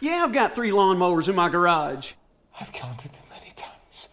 Yeah, I've got 3 lawnmowers in my garage. I've counted them many times.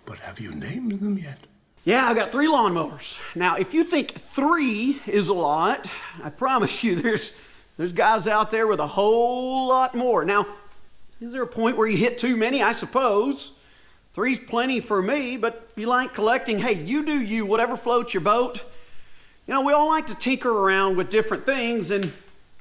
But have you named them yet? Yeah, I've got 3 lawnmowers. Now, if you think 3 is a lot, I promise you there's guys out there with a whole lot more. Now, is there a point where you hit too many? I suppose. 3's plenty for me, but if you like collecting, hey, you do you, whatever floats your boat. You know, we all like to tinker around with different things, and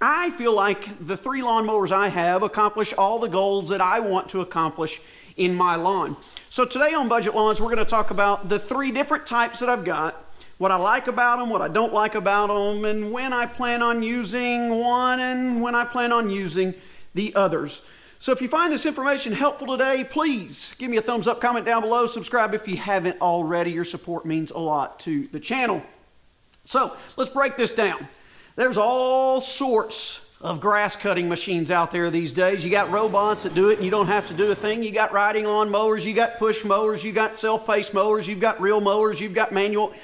I feel like the 3 lawnmowers I have accomplish all the goals that I want to accomplish in my lawn. So today on Budget Lawns, we're going to talk about the 3 different types that I've got, what I like about them, what I don't like about them, and when I plan on using one and when I plan on using the others. So if you find this information helpful today, please give me a thumbs up, comment down below, subscribe if you haven't already. Your support means a lot to the channel. So let's break this down. There's all sorts of grass cutting machines out there these days. You got robots that do it and you don't have to do a thing. You got riding lawn mowers, you got push mowers, you got self-paced mowers, you've got reel mowers, you've got manual.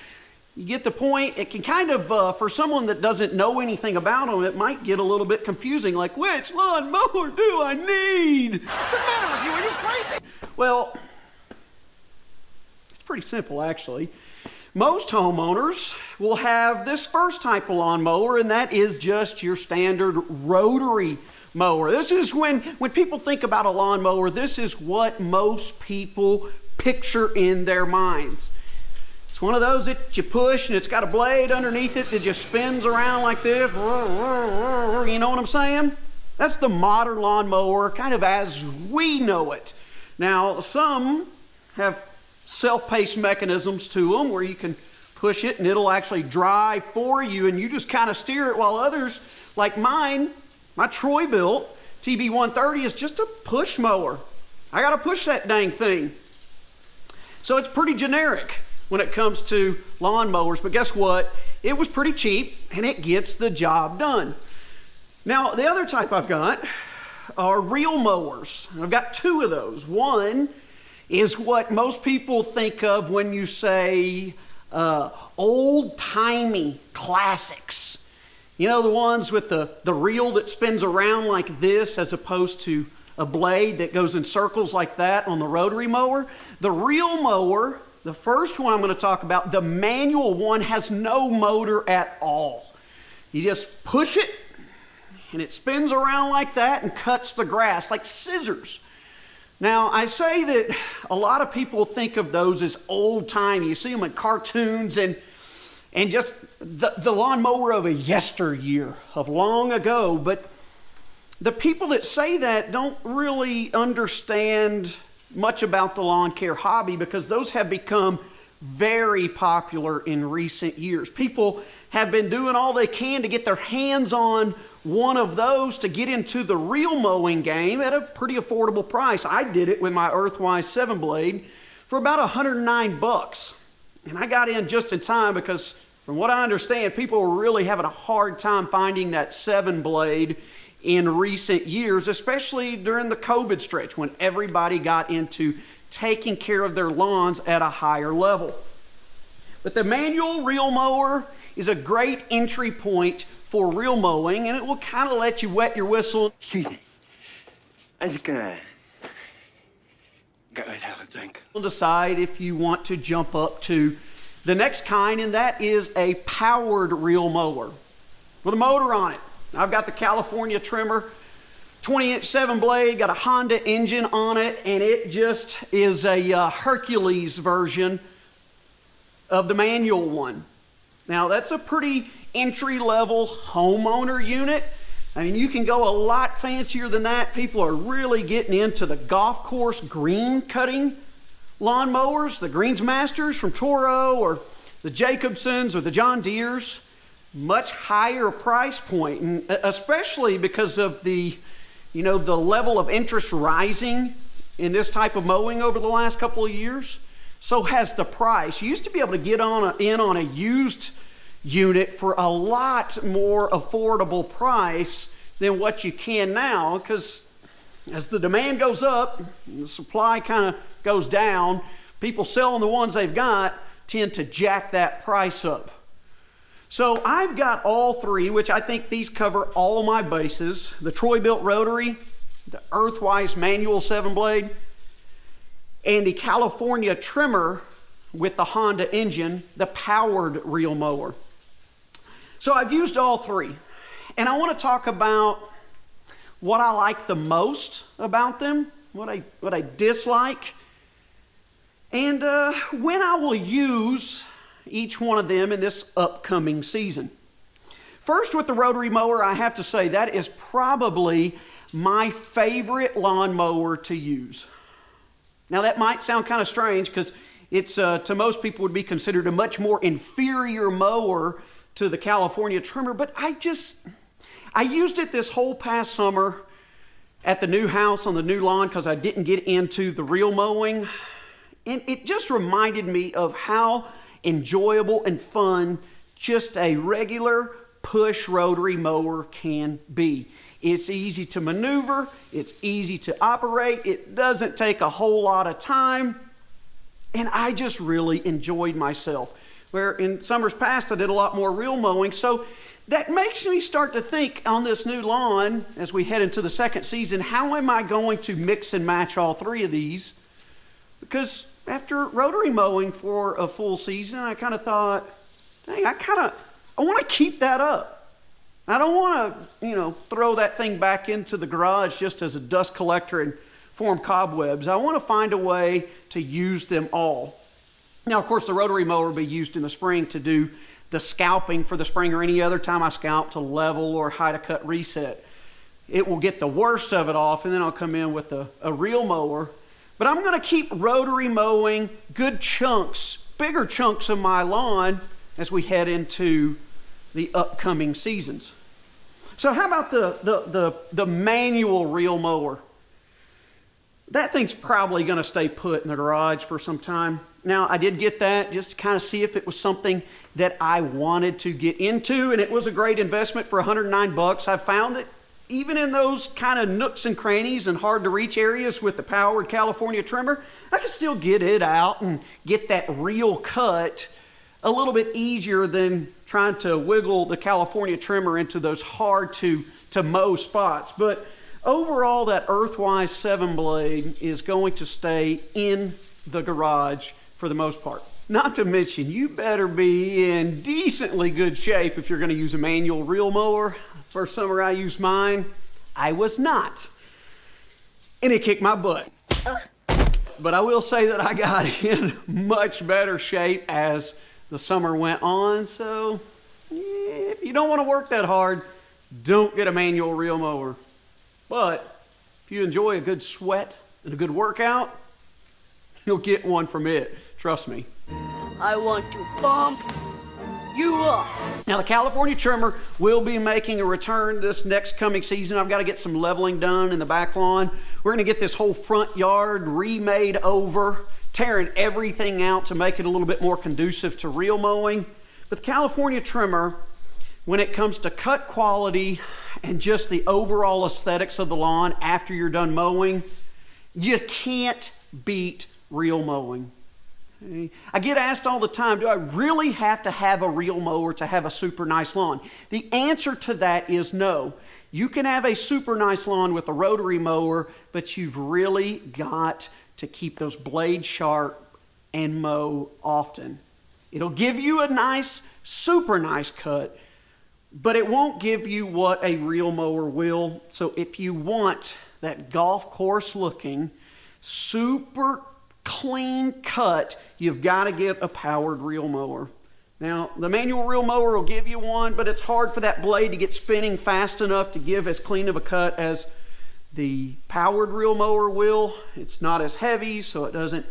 You get the point. It can kind of, for someone that doesn't know anything about them, it might get a little bit confusing, like, which lawn mower do I need? What's the matter with you? Are you crazy? Well, it's pretty simple, actually. Most homeowners will have this first type of lawnmower, and that is just your standard rotary mower. This is when people think about a lawnmower, this is what most people picture in their minds. It's one of those that you push and it's got a blade underneath it that just spins around like this. You know what I'm saying? That's the modern lawnmower, kind of as we know it. Now, some have self-paced mechanisms to them where you can push it and it'll actually drive for you and you just kind of steer it, while others, like mine, my Troy built TB130 is just a push mower. I got to push that dang thing. So it's pretty generic when it comes to lawn mowers, but guess what? It was pretty cheap and it gets the job done. Now, the other type I've got are reel mowers. I've got 2 of those. One is what most people think of when you say old-timey classics. You know, the ones with the reel that spins around like this as opposed to a blade that goes in circles like that on the rotary mower. The reel mower, the first one I'm going to talk about, the manual one, has no motor at all. You just push it and it spins around like that and cuts the grass like scissors. Now, I say that a lot of people think of those as old-timey. You see them in cartoons and just the lawnmower of a yesteryear, of long ago. But the people that say that don't really understand much about the lawn care hobby, because those have become very popular in recent years. People have been doing all they can to get their hands on one of those to get into the reel mowing game at a pretty affordable price. I did it with my Earthwise 7-blade for about $109. And I got in just in time because, from what I understand, people were really having a hard time finding that 7-blade in recent years, especially during the COVID stretch when everybody got into taking care of their lawns at a higher level. But the manual reel mower is a great entry point for reel mowing, and it will kind of let you wet your whistle. Excuse me. I just gonna go and have a think. You'll decide if you want to jump up to the next kind, and that is a powered reel mower with a motor on it. I've got the California trimmer, 20-inch 7-blade, got a Honda engine on it, and it just is a Hercules version of the manual one. Now, that's a pretty entry-level homeowner unit. I mean, you can go a lot fancier than that. People are really getting into the golf course green cutting lawnmowers, the Greensmasters from Toro, or the Jacobsons or the John Deeres. Much higher price point, and especially because of the level of interest rising in this type of mowing over the last couple of years. So has the price. You used to be able to get in on a used unit for a lot more affordable price than what you can now, because as the demand goes up, the supply kind of goes down, people selling the ones they've got tend to jack that price up. So I've got all three, which I think these cover all my bases. The Troy-Bilt Rotary, the Earthwise manual 7-blade, and the California trimmer with the Honda engine, the powered reel mower. So I've used all three, and I want to talk about what I like the most about them, what I dislike, and when I will use each one of them in this upcoming season. First, with the rotary mower, I have to say that is probably my favorite lawn mower to use. Now that might sound kind of strange because it's to most people would be considered a much more inferior mower to the California trimmer, but I used it this whole past summer at the new house on the new lawn because I didn't get into the reel mowing. And it just reminded me of how enjoyable and fun just a regular push rotary mower can be. It's easy to maneuver, it's easy to operate, it doesn't take a whole lot of time, and I just really enjoyed myself. Where in summers past I did a lot more reel mowing, so that makes me start to think on this new lawn as we head into the second season, how am I going to mix and match all three of these? Because after rotary mowing for a full season, I kind of thought, dang, I want to keep that up. I don't want to, throw that thing back into the garage just as a dust collector and form cobwebs. I want to find a way to use them all. Now, of course, the rotary mower will be used in the spring to do the scalping for the spring or any other time I scalp to level or hide a cut reset. It will get the worst of it off, and then I'll come in with a reel mower. But I'm going to keep rotary mowing good chunks, bigger chunks of my lawn as we head into the upcoming seasons. So how about the manual reel mower? That thing's probably going to stay put in the garage for some time. Now, I did get that just to kind of see if it was something that I wanted to get into, and it was a great investment for $109. I found that even in those kind of nooks and crannies and hard to reach areas with the powered California trimmer, I can still get it out and get that reel cut a little bit easier than trying to wiggle the California trimmer into those hard to mow spots. But overall, that Earthwise 7-blade is going to stay in the garage for the most part. Not to mention, you better be in decently good shape if you're going to use a manual reel mower. First summer I used mine, I was not. And it kicked my butt. But I will say that I got in much better shape as the summer went on. So if you don't want to work that hard, don't get a manual reel mower. But if you enjoy a good sweat and a good workout, you'll get one from it. Trust me. I want to pump you up. Now, the California trimmer will be making a return this next coming season. I've got to get some leveling done in the back lawn. We're going to get this whole front yard remade over, tearing everything out to make it a little bit more conducive to reel mowing. But the California trimmer, when it comes to cut quality and just the overall aesthetics of the lawn after you're done mowing, you can't beat reel mowing. I get asked all the time, do I really have to have a reel mower to have a super nice lawn? The answer to that is no. You can have a super nice lawn with a rotary mower, but you've really got to keep those blades sharp and mow often. It'll give you a nice, super nice cut, but it won't give you what a reel mower will. So if you want that golf course looking, super clean cut, you've got to get a powered reel mower. Now, the manual reel mower will give you one, but it's hard for that blade to get spinning fast enough to give as clean of a cut as the powered reel mower will. It's not as heavy, so it doesn't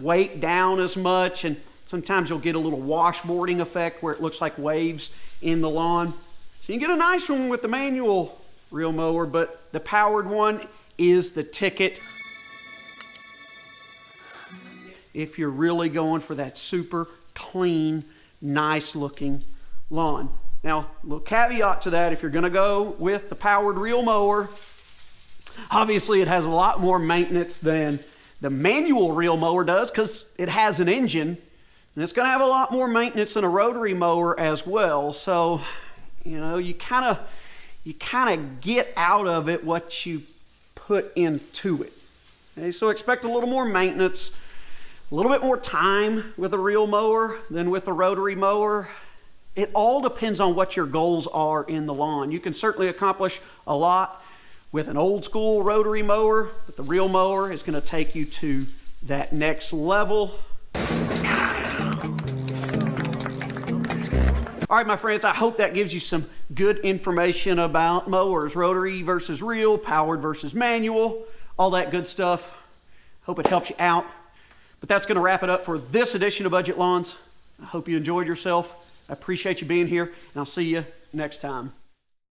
weight down as much, and sometimes you'll get a little washboarding effect where it looks like waves in the lawn. So you can get a nice one with the manual reel mower, but the powered one is the ticket if you're really going for that super clean, nice looking lawn. Now, a little caveat to that, if you're gonna go with the powered reel mower, obviously it has a lot more maintenance than the manual reel mower does because it has an engine. And it's going to have a lot more maintenance than a rotary mower as well. So, you know, you kind of get out of it what you put into it. Okay, so expect a little more maintenance, a little bit more time with a real mower than with a rotary mower. It all depends on what your goals are in the lawn. You can certainly accomplish a lot with an old school rotary mower, but the real mower is going to take you to that next level. All right, my friends, I hope that gives you some good information about mowers, rotary versus reel, powered versus manual, all that good stuff. Hope it helps you out. But that's going to wrap it up for this edition of Budget Lawns. I hope you enjoyed yourself. I appreciate you being here, and I'll see you next time.